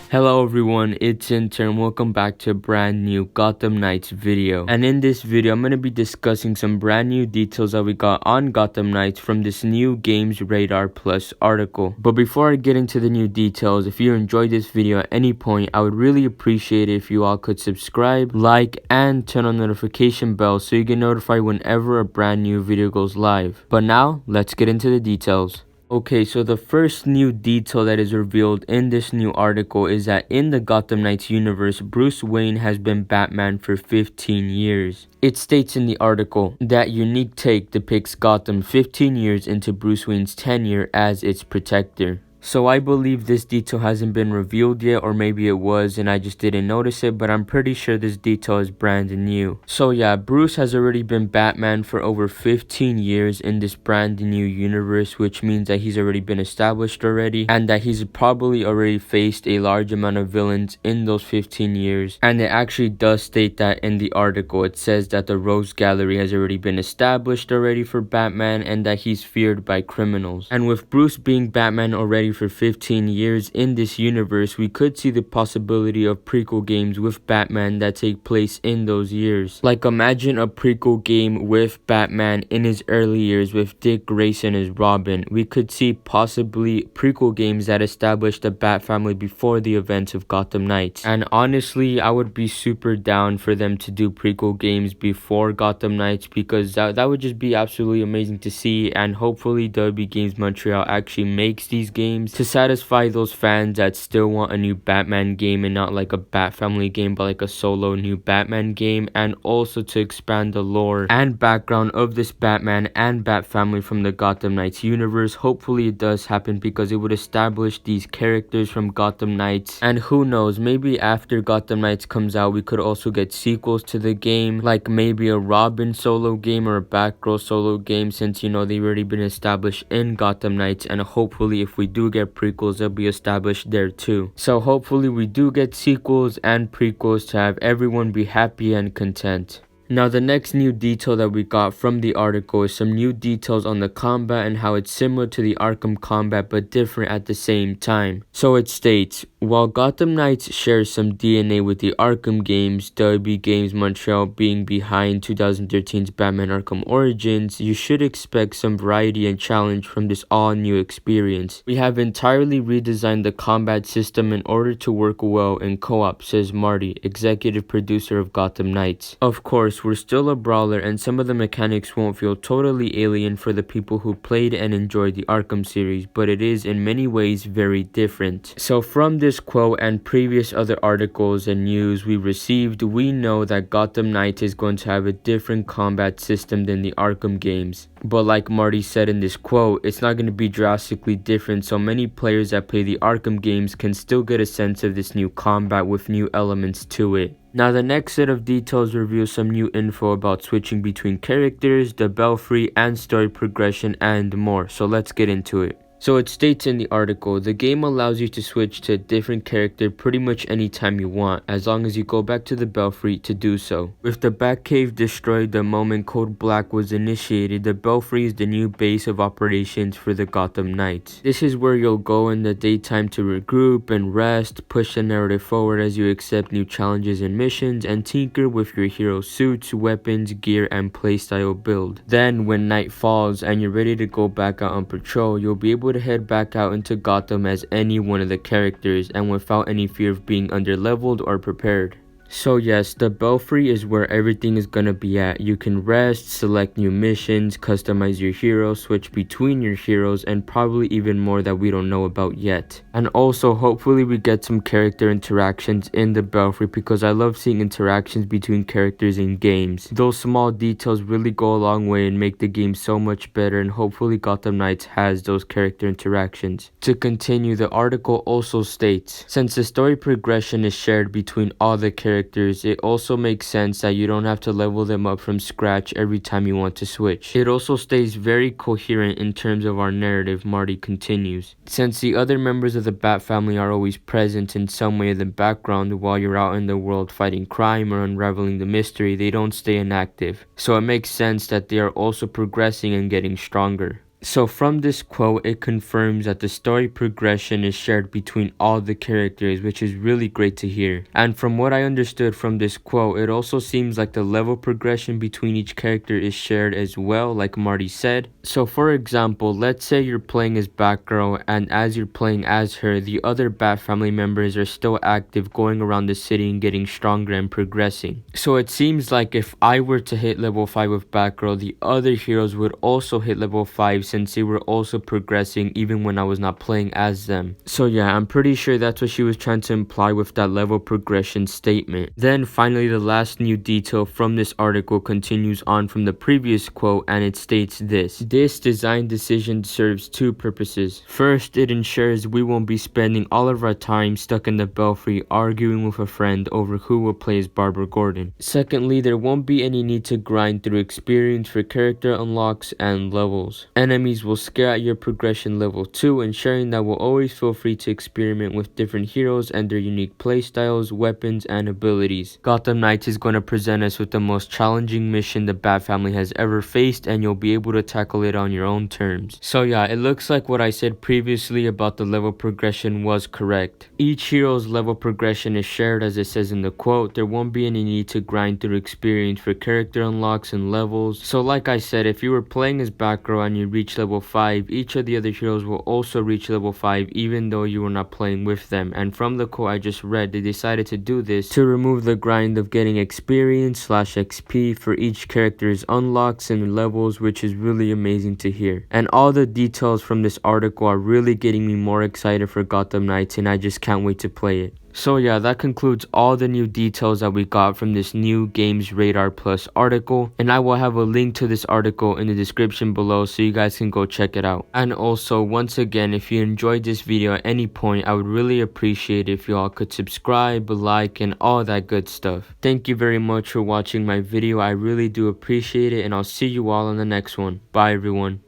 Hello everyone, it's Intern. Welcome back to a brand new Gotham Knights video. And in this video, I'm going to be discussing some brand new details that we got on Gotham Knights from this new Gamesradar Plus article. But before I get into the new details, if you enjoyed this video at any point, I would really appreciate it if you all could subscribe, like, and turn on the notification bell so you get notified whenever a brand new video goes live. But now, let's get into the details. Okay, so the first new detail that is revealed in this new article is that in the Gotham Knights universe, Bruce Wayne has been Batman for 15 years. It states in the article that unique take depicts Gotham 15 years into Bruce Wayne's tenure as its protector. So I believe this detail hasn't been revealed yet, or maybe it was and I just didn't notice it, but I'm pretty sure this detail is brand new. So yeah, Bruce has already been Batman for over 15 years in this brand new universe, which means that he's already been established already, and that he's probably already faced a large amount of villains in those 15 years. And it actually does state that in the article. It says that the Rogues Gallery has already been established already for Batman, and that he's feared by criminals. And with Bruce being Batman already for 15 years in this universe, we could see the possibility of prequel games with Batman that take place in those years. Like, imagine a prequel game with Batman in his early years with Dick Grayson as Robin. We could see possibly prequel games that establish the Bat family before the events of Gotham Knights. And honestly, I would be super down for them to do prequel games before Gotham Knights, because that would just be absolutely amazing to see. And hopefully WB Games Montreal actually makes these games to satisfy those fans that still want a new Batman game, and not like a Bat family game but like a solo new Batman game, and also to expand the lore and background of this Batman and Bat family from the Gotham Knights universe. Hopefully it does happen, because it would establish these characters from Gotham Knights, and who knows, maybe after Gotham Knights comes out we could also get sequels to the game, like maybe a Robin solo game or a Batgirl solo game, since you know they've already been established in Gotham Knights. And hopefully if we do get prequels, they'll be established there too. So hopefully we do get sequels and prequels to have everyone be happy and content. Now the next new detail that we got from the article is some new details on the combat and how it's similar to the Arkham combat but different at the same time. So it states, while Gotham Knights shares some DNA with the Arkham games, WB Games Montreal being behind 2013's Batman Arkham Origins, you should expect some variety and challenge from this all-new experience. We have entirely redesigned the combat system in order to work well in co-op, says Marty, executive producer of Gotham Knights. Of course, we're still a brawler, and some of the mechanics won't feel totally alien for the people who played and enjoyed the Arkham series, but it is in many ways very different. So from this quote and previous other articles and news we received, we know that Gotham Knights is going to have a different combat system than the Arkham games. But like Marty said in this quote, it's not going to be drastically different, so many players that play the Arkham games can still get a sense of this new combat with new elements to it. Now the next set of details reveals some new info about switching between characters, the Belfry, and story progression and more, so let's get into it. So it states in the article, the game allows you to switch to a different character pretty much anytime you want, as long as you go back to the Belfry to do so. With the Batcave destroyed the moment Code Black was initiated, the Belfry is the new base of operations for the Gotham Knights. This is where you'll go in the daytime to regroup and rest, push the narrative forward as you accept new challenges and missions, and tinker with your hero suits, weapons, gear, and playstyle build. Then when night falls and you're ready to go back out on patrol, you'll be able to head back out into Gotham as any one of the characters, and without any fear of being underleveled or prepared. So yes, the Belfry is where everything is gonna be at. You can rest, select new missions, customize your hero, switch between your heroes, and probably even more that we don't know about yet. And also, hopefully we get some character interactions in the Belfry, because I love seeing interactions between characters in games. Those small details really go a long way and make the game so much better, and hopefully Gotham Knights has those character interactions. To continue, the article also states, since the story progression is shared between all the characters, it also makes sense that you don't have to level them up from scratch every time you want to switch. It also stays very coherent in terms of our narrative, Marty continues. Since the other members of the Bat family are always present in some way in the background while you're out in the world fighting crime or unraveling the mystery, they don't stay inactive. So it makes sense that they are also progressing and getting stronger. So from this quote, it confirms that the story progression is shared between all the characters, which is really great to hear. And from what I understood from this quote, it also seems like the level progression between each character is shared as well, like Marty said. So for example, let's say you're playing as Batgirl, and as you're playing as her, the other Bat family members are still active, going around the city and getting stronger and progressing. So it seems like if I were to hit level 5 with Batgirl, the other heroes would also hit level 5 since they were also progressing even when I was not playing as them. So yeah, I'm pretty sure that's what she was trying to imply with that level progression statement. Then finally, the last new detail from this article continues on from the previous quote, and it states this: "This design decision serves two purposes. First, it ensures we won't be spending all of our time stuck in the Belfry arguing with a friend over who will play as Barbara Gordon. Secondly, there won't be any need to grind through experience for character unlocks and levels. Enemies will scare at your progression level too, ensuring that we'll always feel free to experiment with different heroes and their unique playstyles, weapons, and abilities. Gotham Knights is going to present us with the most challenging mission the Bat family has ever faced, and you'll be able to tackle it on your own terms." So yeah, it looks like what I said previously about the level progression was correct. Each hero's level progression is shared as it says in the quote. There won't be any need to grind through experience for character unlocks and levels. So like I said, if you were playing as Batgirl and you reach level 5, each of the other heroes will also reach level 5 even though you were not playing with them. And from the quote I just read, they decided to do this to remove the grind of getting experience / XP for each character's unlocks and levels, which is really amazing to hear. And all the details from this article are really getting me more excited for Gotham Knights, and I just can't wait to play it. So yeah, that concludes all the new details that we got from this new Gamesradar Plus article, and I will have a link to this article in the description below so you guys can go check it out. And also, once again, if you enjoyed this video at any point, I would really appreciate it if you all could subscribe, like, and all that good stuff. Thank you very much for watching my video. I really do appreciate it, and I'll see you all on the next one. Bye everyone.